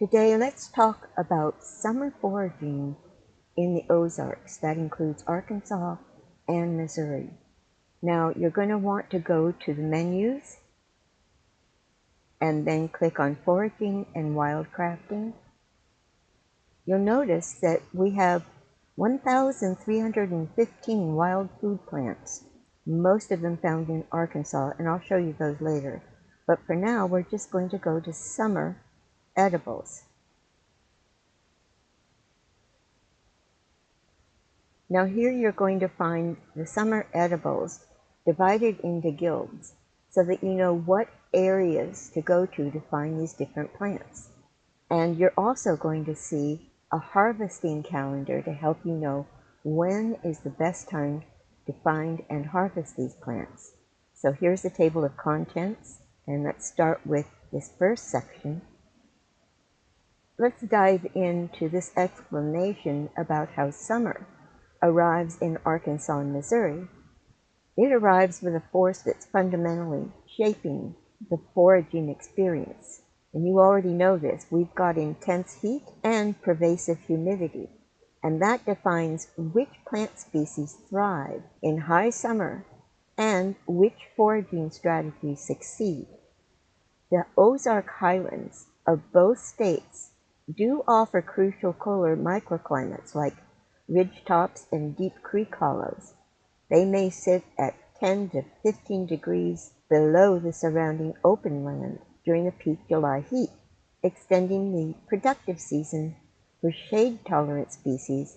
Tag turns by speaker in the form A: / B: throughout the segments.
A: Today, let's talk about summer foraging in the Ozarks. That includes Arkansas and Missouri. Now, you're going to want to go to the menus and then click on Foraging and Wildcrafting. You'll notice that we have 1,315 wild food plants, most of them found in Arkansas, and I'll show you those later. But for now, we're just going to go to summer edibles. Now here you're going to find the summer edibles divided into guilds so that you know what areas to go to find these different plants. And you're also going to see a harvesting calendar to help you know when is the best time to find and harvest these plants. So here's the table of contents, and let's start with this first section. Let's dive into this explanation about how summer arrives in Arkansas and Missouri. It arrives with a force that's fundamentally shaping the foraging experience. And you already know this. We've got intense heat and pervasive humidity. And that defines which plant species thrive in high summer and which foraging strategies succeed. The Ozark Highlands of both states do offer crucial cooler microclimates like ridge tops and deep creek hollows. They may sit at 10 to 15 degrees below the surrounding open land during the peak July heat, extending the productive season for shade-tolerant species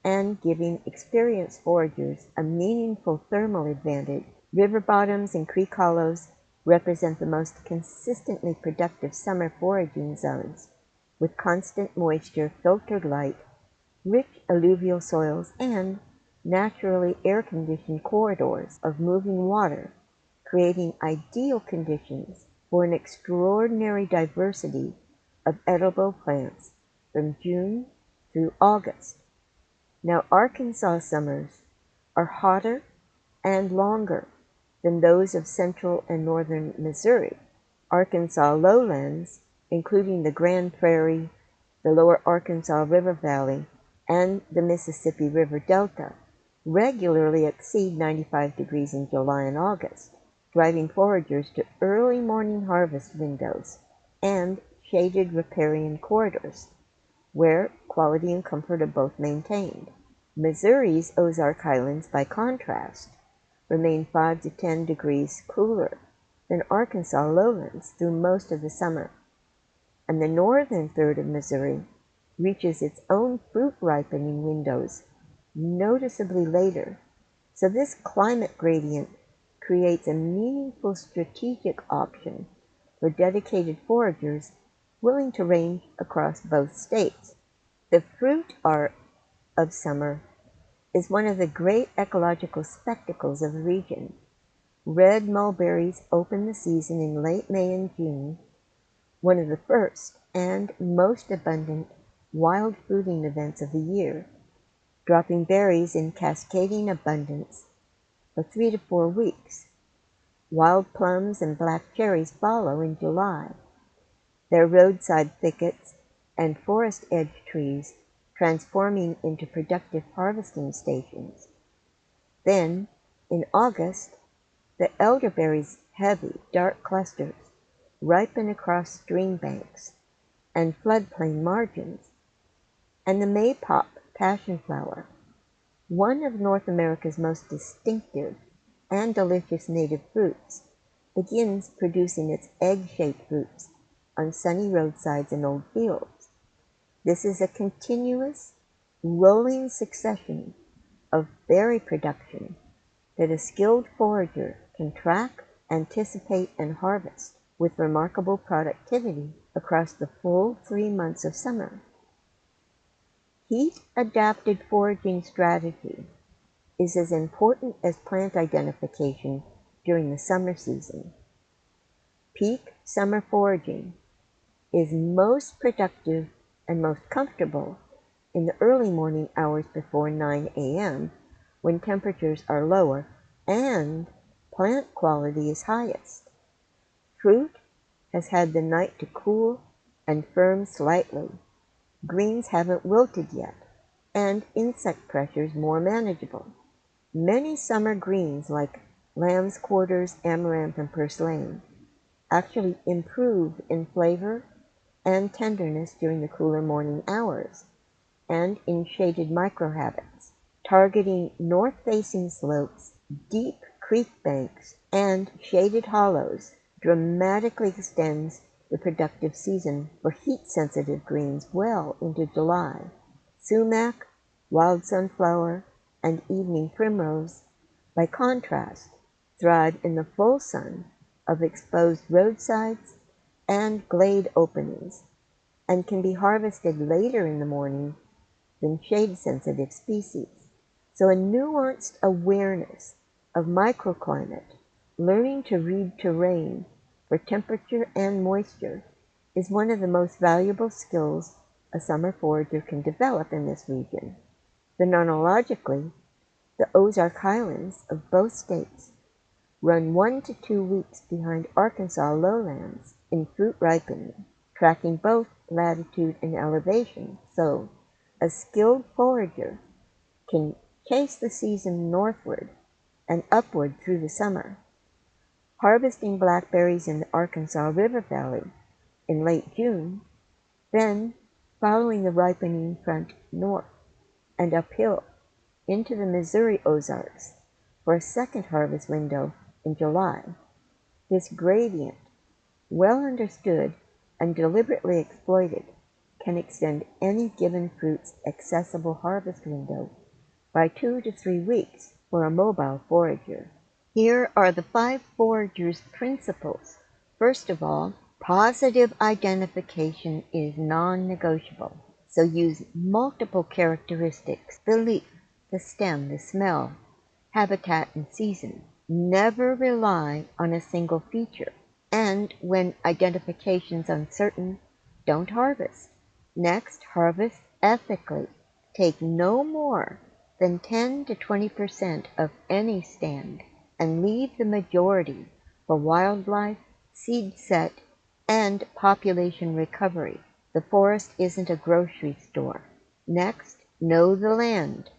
A: and giving experienced foragers a meaningful thermal advantage. River bottoms and creek hollows represent the most consistently productive summer foraging zones, with constant moisture, filtered light, rich alluvial soils, and naturally air-conditioned corridors of moving water, creating ideal conditions for an extraordinary diversity of edible plants from June through August. Now, Arkansas summers are hotter and longer than those of central and northern Missouri. Arkansas lowlands, including the Grand Prairie, the lower Arkansas River Valley, and the Mississippi River Delta, regularly exceed 95 degrees in July and August, driving foragers to early morning harvest windows and shaded riparian corridors, where quality and comfort are both maintained. Missouri's Ozark Highlands, by contrast, remain 5 to 10 degrees cooler than Arkansas lowlands through most of the summer, and the northern third of Missouri reaches its own fruit ripening windows noticeably later. So this climate gradient creates a meaningful strategic option for dedicated foragers willing to range across both states. The fruit art of summer is one of the great ecological spectacles of the region. Red mulberries open the season in late May and June, one of the first and most abundant wild fruiting events of the year, dropping berries in cascading abundance for 3 to 4 weeks. Wild plums and black cherries follow in July. Their roadside thickets and forest edge trees transforming into productive harvesting stations. Then, in August, the elderberry's heavy, dark clusters ripen across stream banks and floodplain margins, and the maypop passionflower, one of North America's most distinctive and delicious native fruits, begins producing its egg-shaped fruits on sunny roadsides and old fields. This is a continuous, rolling succession of berry production that a skilled forager can track, anticipate, and harvest with remarkable productivity across the full 3 months of summer. Heat-adapted foraging strategy is as important as plant identification during the summer season. Peak summer foraging is most productive and most comfortable in the early morning hours before 9 a.m. when temperatures are lower and plant quality is highest. Fruit has had the night to cool and firm slightly. Greens haven't wilted yet, and insect pressures more manageable. Many summer greens like lamb's quarters, amaranth, and purslane actually improve in flavor and tenderness during the cooler morning hours and in shaded microhabits, targeting north-facing slopes, deep creek banks, and shaded hollows dramatically extends the productive season for heat-sensitive greens well into July. Sumac, wild sunflower, and evening primrose, by contrast, thrive in the full sun of exposed roadsides and glade openings, and can be harvested later in the morning than shade-sensitive species. So a nuanced awareness of microclimate, learning to read terrain for temperature and moisture, is one of the most valuable skills a summer forager can develop in this region. Phenologically, the Ozark Highlands of both states run 1 to 2 weeks behind Arkansas lowlands in fruit ripening, tracking both latitude and elevation, so a skilled forager can chase the season northward and upward through the summer, harvesting blackberries in the Arkansas River Valley in late June, then following the ripening front north and uphill into the Missouri Ozarks for a second harvest window in July. This gradient, well understood and deliberately exploited, can extend any given fruit's accessible harvest window by 2 to 3 weeks for a mobile forager. Here are the 5 foragers' principles. First of all, positive identification is non-negotiable. So use multiple characteristics: the leaf, the stem, the smell, habitat, and season. Never rely on a single feature. And when identification's uncertain, don't harvest. Next, harvest ethically. Take no more than 10 to 20% of any stand and leave the majority for wildlife, seed set, and population recovery. The forest isn't a grocery store. Next, know the land.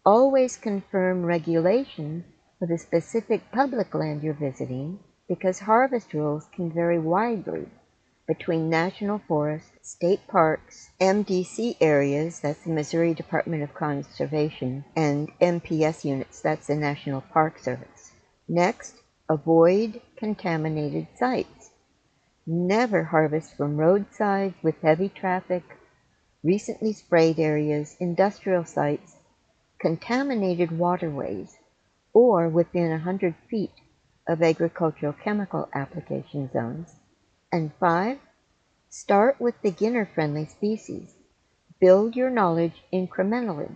A: Always confirm regulation for the specific public land you're visiting, because harvest rules can vary widely between national forests, state parks, MDC areas, that's the Missouri Department of Conservation, and MPS units, that's the National Park Service. Next, avoid contaminated sites. Never harvest from roadsides with heavy traffic, recently sprayed areas, industrial sites, contaminated waterways, or within 100 feet of agricultural chemical application zones. And 5, start with beginner-friendly species. Build your knowledge incrementally.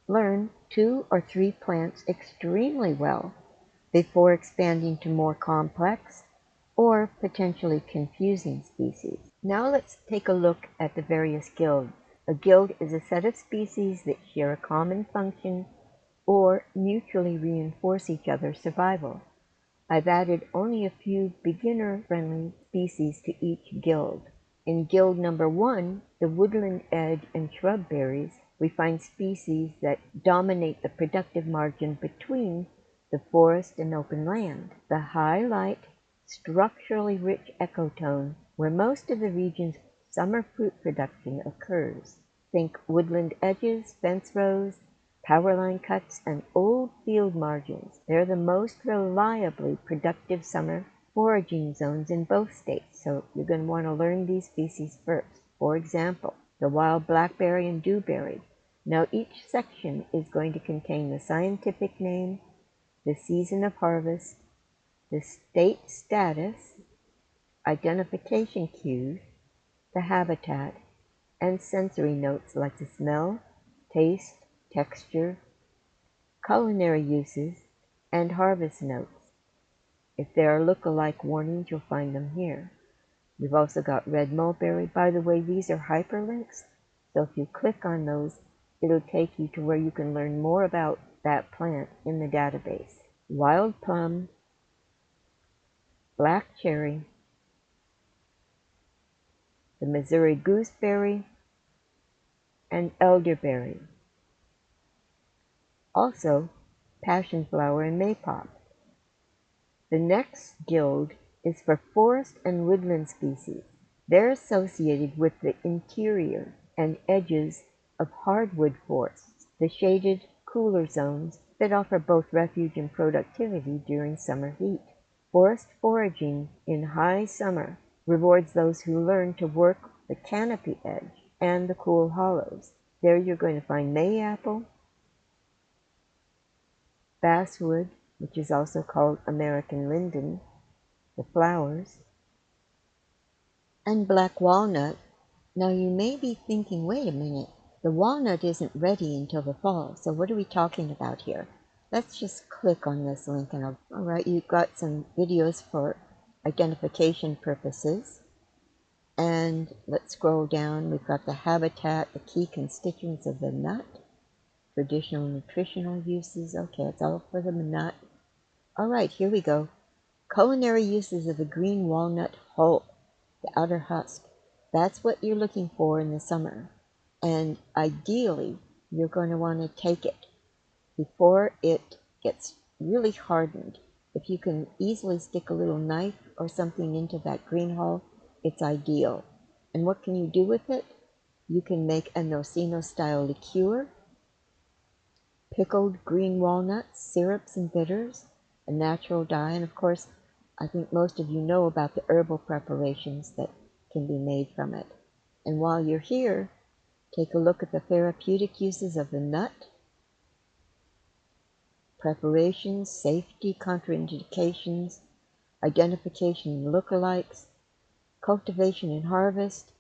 A: Learn 2 or 3 plants extremely well before expanding to more complex or potentially confusing species. Now let's take a look at the various guilds. A guild is a set of species that share a common function or mutually reinforce each other's survival. I've added only a few beginner-friendly species to each guild. In guild number 1, the woodland edge and shrub berries, we find species that dominate the productive margin between the forest and open land. The high-light, structurally rich ecotone where most of the region's summer fruit production occurs. Think woodland edges, fence rows, power line cuts, and old field margins. They're the most reliably productive summer foraging zones in both states, so you're going to want to learn these species first. For example, the wild blackberry and dewberry. Now each section is going to contain the scientific name, the season of harvest, the state status, identification cues, the habitat, and sensory notes like the smell, taste, texture, culinary uses, and harvest notes. If there are look-alike warnings, you'll find them here. We've also got red mulberry. By the way, these are hyperlinks, so if you click on those, it'll take you to where you can learn more about that plant in the database. Wild plum, black cherry, the Missouri gooseberry, and elderberry. Also, passion flower and maypop. The next guild is for forest and woodland species. They're associated with the interior and edges of hardwood forests, the shaded, cooler zones that offer both refuge and productivity during summer heat. Forest foraging in high summer rewards those who learn to work the canopy edge and the cool hollows. There you're going to find mayapple, basswood, which is also called American linden, the flowers, and black walnut. Now you may be thinking, wait a minute, the walnut isn't ready until the fall, so what are we talking about here? Let's just click on this link and alright, you've got some videos for identification purposes. And let's scroll down. We've got the habitat, the key constituents of the nut, traditional nutritional uses. Okay, it's all for the nut. Alright, here we go. Culinary uses of the green walnut hull, the outer husk. That's what you're looking for in the summer. And ideally, you're going to want to take it before it gets really hardened. If you can easily stick a little knife or something into that green hull, it's ideal. And what can you do with it? You can make a nocino-style liqueur, pickled green walnuts, syrups and bitters, a natural dye, and of course, I think most of you know about the herbal preparations that can be made from it. And while you're here, take a look at the therapeutic uses of the nut, preparations, safety, contraindications, identification and lookalikes, cultivation and harvest,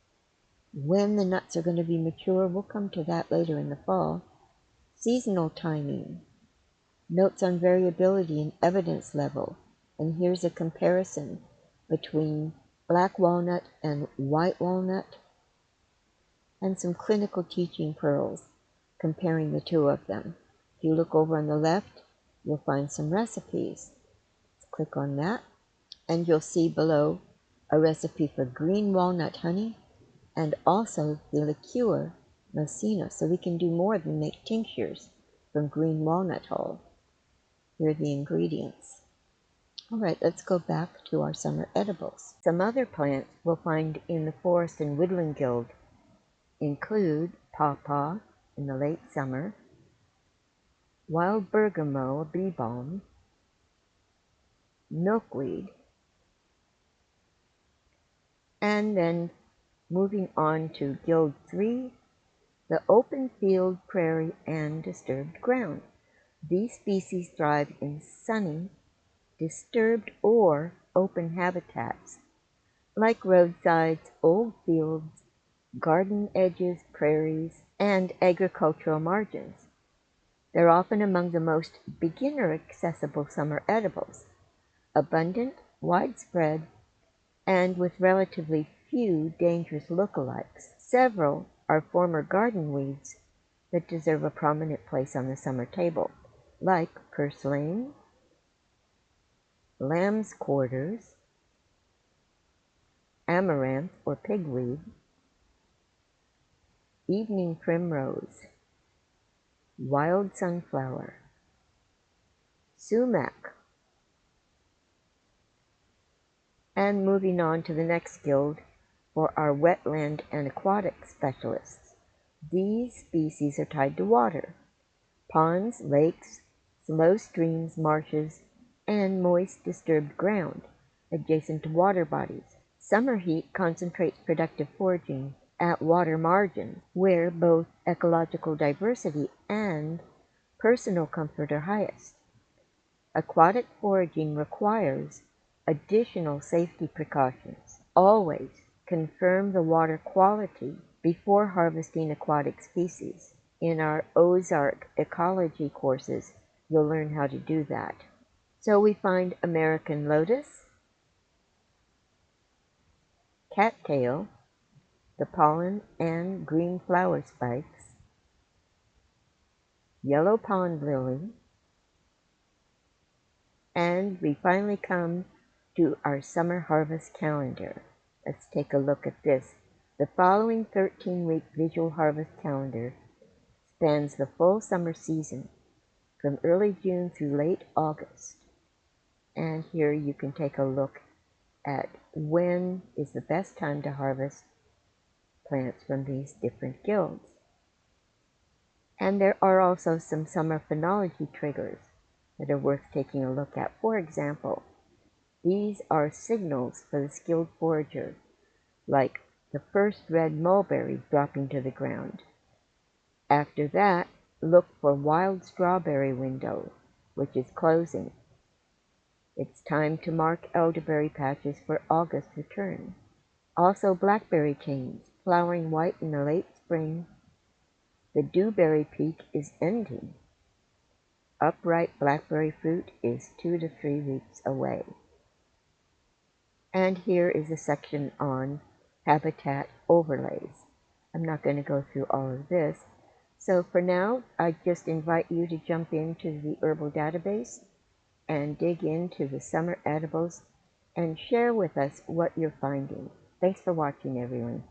A: when the nuts are going to be mature. We'll come to that later in the fall. Seasonal timing, notes on variability and evidence level. And here's a comparison between black walnut and white walnut, and some clinical teaching pearls comparing the two of them. If you look over on the left, you'll find some recipes. Let's click on that, and you'll see below a recipe for green walnut honey and also the liqueur nocino, so we can do more than make tinctures from green walnut hull. Here are the ingredients. All right, let's go back to our summer edibles. Some other plants we'll find in the Forest and Woodland Guild include pawpaw in the late summer, wild bergamot, a bee balm, milkweed, and then moving on to Guild 3, the open field, prairie, and disturbed ground. These species thrive in sunny, disturbed, or open habitats, like roadsides, old fields, garden edges, prairies, and agricultural margins. They're often among the most beginner-accessible summer edibles, abundant, widespread, and with relatively few dangerous lookalikes. Several are former garden weeds that deserve a prominent place on the summer table, like purslane, lamb's quarters, amaranth or pigweed, evening primrose, wild sunflower, sumac. And moving on to the next guild for our wetland and aquatic specialists. These species are tied to water, ponds, lakes, slow streams, marshes, and moist, disturbed ground adjacent to water bodies. Summer heat concentrates productive foraging at water margins, where both ecological diversity and personal comfort are highest. Aquatic foraging requires additional safety precautions. Always confirm the water quality before harvesting aquatic species. In our Ozark ecology courses, you'll learn how to do that. So we find American lotus, cattail, the pollen and green flower spikes, yellow pond lily, and we finally come to our summer harvest calendar. Let's take a look at this. The following 13-week visual harvest calendar spans the full summer season from early June through late August. And here you can take a look at when is the best time to harvest plants from these different guilds. And there are also some summer phenology triggers that are worth taking a look at. For example, these are signals for the skilled forager, like the first red mulberry dropping to the ground. After that, look for wild strawberry window, which is closing. It's time to mark elderberry patches for August return. Also blackberry canes, flowering white in the late spring. The dewberry peak is ending. Upright blackberry fruit is 2 to 3 weeks away. And here is a section on habitat overlays. I'm not going to go through all of this. So for now, I just invite you to jump into the Herbal database and dig into the summer edibles and share with us what you're finding. Thanks for watching, everyone.